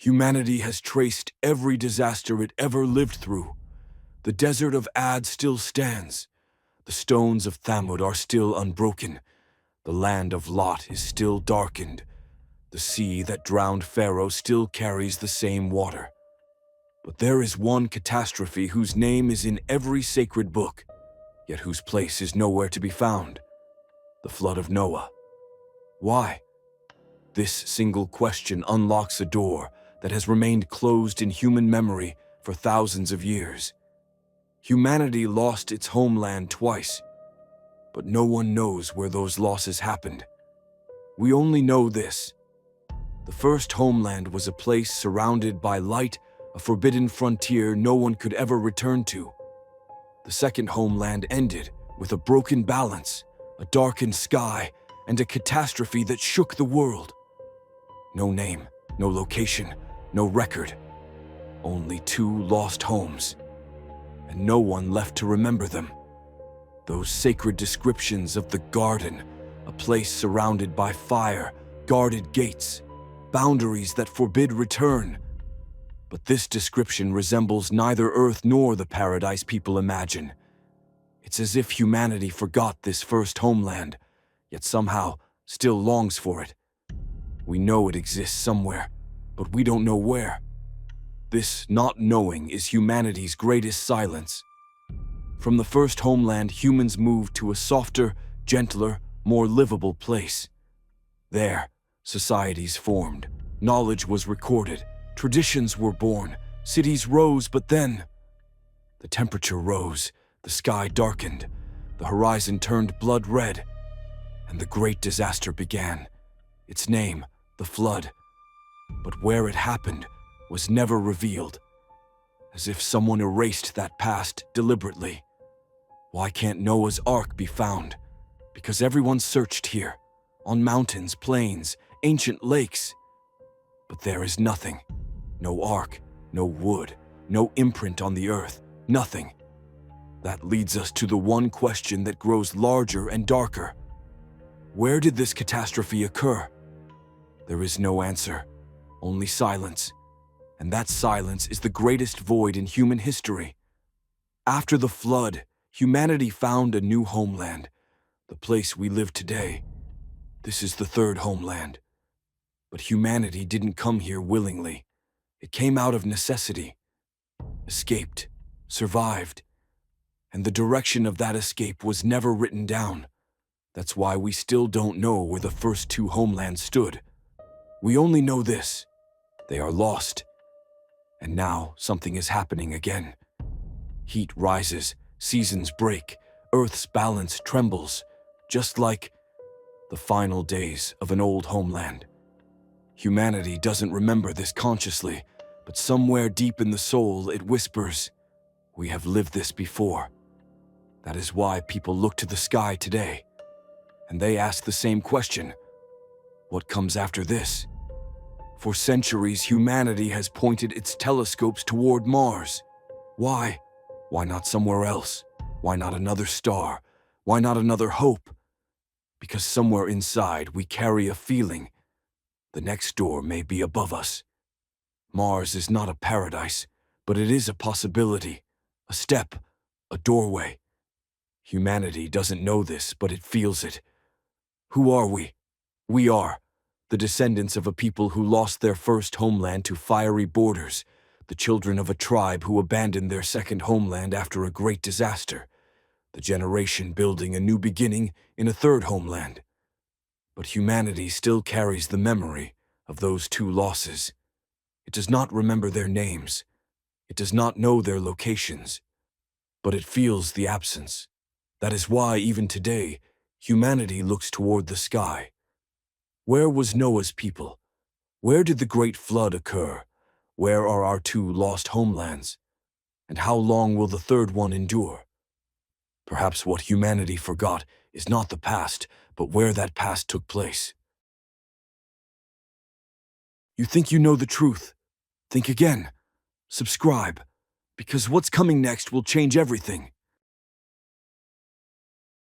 Humanity has traced every disaster it ever lived through. The desert of Ad still stands. The stones of Thamud are still unbroken. The land of Lot is still darkened. The sea that drowned Pharaoh still carries the same water. But there is one catastrophe whose name is in every sacred book, yet whose place is nowhere to be found: the flood of Noah. Why? This single question unlocks a door that has remained closed in human memory for thousands of years. Humanity lost its homeland twice, but no one knows where those losses happened. We only know this: the first homeland was a place surrounded by light, a forbidden frontier no one could ever return to. The second homeland ended with a broken balance, a darkened sky, and a catastrophe that shook the world. No name, no location, no record. Only two lost homes, and no one left to remember them. Those sacred descriptions of the garden, a place surrounded by fire, guarded gates, boundaries that forbid return. But this description resembles neither Earth nor the paradise people imagine. It's as if humanity forgot this first homeland, yet somehow still longs for it. We know it exists somewhere, but we don't know where. This not knowing is humanity's greatest silence. From the first homeland, humans moved to a softer, gentler, more livable place. There, societies formed, knowledge was recorded, traditions were born, cities rose, but then the temperature rose, the sky darkened, the horizon turned blood red, and the great disaster began. Its name, the flood. But where it happened was never revealed, as if someone erased that past deliberately. Why can't Noah's Ark be found? Because everyone searched here, on mountains, plains, ancient lakes. But there is nothing. No ark, no wood, no imprint on the earth, nothing. That leads us to the one question that grows larger and darker. Where did this catastrophe occur? There is no answer, only silence. And that silence is the greatest void in human history. After the flood, humanity found a new homeland, the place we live today. This is the third homeland. But humanity didn't come here willingly. It came out of necessity, escaped, survived, and the direction of that escape was never written down. That's why we still don't know where the first two homelands stood. We only know this: they are lost. And now something is happening again. Heat rises, seasons break, Earth's balance trembles, just like the final days of an old homeland. Humanity doesn't remember this consciously, but somewhere deep in the soul it whispers, "We have lived this before." That is why people look to the sky today, and they ask the same question: what comes after this? For centuries, humanity has pointed its telescopes toward Mars. Why? Why not somewhere else? Why not another star? Why not another hope? Because somewhere inside we carry a feeling. The next door may be above us. Mars is not a paradise, but it is a possibility, a step, a doorway. Humanity doesn't know this, but it feels it. Who are we? We are the descendants of a people who lost their first homeland to fiery borders, the children of a tribe who abandoned their second homeland after a great disaster, the generation building a new beginning in a third homeland. But humanity still carries the memory of those two losses. It does not remember their names. It does not know their locations. But it feels the absence. That is why, even today, humanity looks toward the sky. Where was Noah's people? Where did the great flood occur? Where are our two lost homelands? And how long will the third one endure? Perhaps what humanity forgot is not the past, but where that past took place. You think you know the truth? Think again. Subscribe, because what's coming next will change everything.